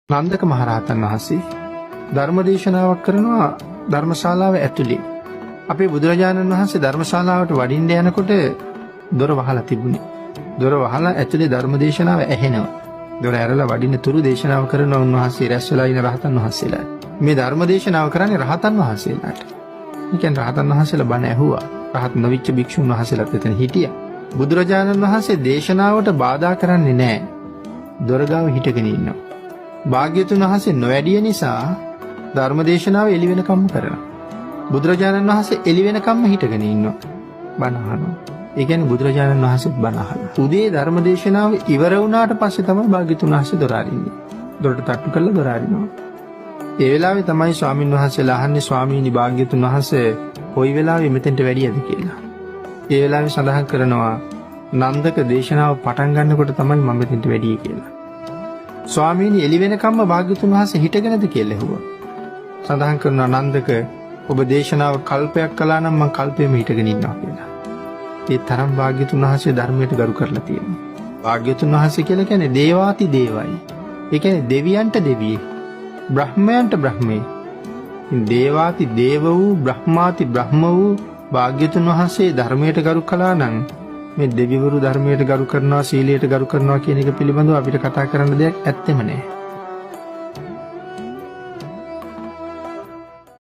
නන්දක මහරහතන් වහන්සේ ධර්මදේශනාවක් කරනවා ධර්මශාලාව ඇතුලේ. අපේ බුදුරජාණන් වහන්සේ ධර්මශාලාවට වඩින්න යනකොට දොර වහලා තිබුණේ. දොර වහලා ඇතුලේ ධර්මදේශනාව ඇහෙනවා. දොර ඇරලා වඩින්න තුරු දේශනාව කරන උන්වහන්සේ රැස් වෙලා ඉන රහතන් වහන්සේලා. මේ ධර්මදේශනාව කරන්නේ රහතන් වහන්සේලාට. ඒ කියන්නේ රහතන් වහන්සේලා බණ ඇහුවා. රහත් නොවිච්ච භික්ෂුන් වහන්සේලාත් එතන හිටියා. බුදුරජාණන් වහන්සේ දේශනාවට බාධා කරන්නේ නැහැ. දොර ගාව හිටගෙන ඉන්නවා. භාග්‍යතුන් වහන්සේ නොවැඩිය නිසා ධර්මදේශනාව එළි වෙනකම්ම කරනවා. බුදුරජාණන් වහන්සේ එළි වෙනකම්ම හිටගෙන ඉන්නවා. බණ අහනවා. ඒ කියන්නේ බුදුරජාණන් වහන්සේ බණ අහනවා. උදේ ධර්මදේශනාව ඉවර වුණාට පස්සේ තමයි භාග්‍යතුන් වහන්සේ දොර අරින්නේ. දොරට තට්ටු කරලා දොර අරිනවා. ඒ වෙලාවේ තමයි ස්වාමින් වහන්සේලා අහන්නේ ස්වාමීනි භාග්‍යතුන් වහන්සේ කොයි වෙලාවෙ මෙතෙන්ට වැඩියද කියලා. ඒ වෙලාවේ සඳහන් කරනවා නන්දක දේශනාව පටන් ගන්නකොට තමයි මම මෙතෙන්ට වැඩියේ කියලා. ස්වාමීනි එළි වෙනකම්ම භාග්‍යතුන් වහන්සේ හිටගෙනද කියලා ඇහුවා. සඳහන් කරනවා නන්දක ඔබ දේශනාව කල්පයක් කළා නම් මම කල්පෙම හිටගෙන ඉන්නවා කියලා. ඒ තරම් භාග්‍යතුන් වහන්සේ ධර්මයට ගරු කරලා තියෙනවා. භාග්‍යතුන් වහන්සේ කියලා කියන්නේ දේවාති දේවයි. ඒ කියන්නේ දෙවියන්ට දෙවියෙක්. බ්‍රහ්මයන්ට බ්‍රහ්මේ. දේවාති දේව වූ බ්‍රහ්මාති බ්‍රහ්ම වූ භාග්‍යතුන් වහන්සේ ධර්මයට ගරු කළා නම් මේ දෙවිවරු ධර්මයට ගරු කරනවා සීලයට ගරු කරනවා කියන එක පිළිබඳව අපිට කතා කරන්න දෙයක් ඇත්තෙම නැහැ.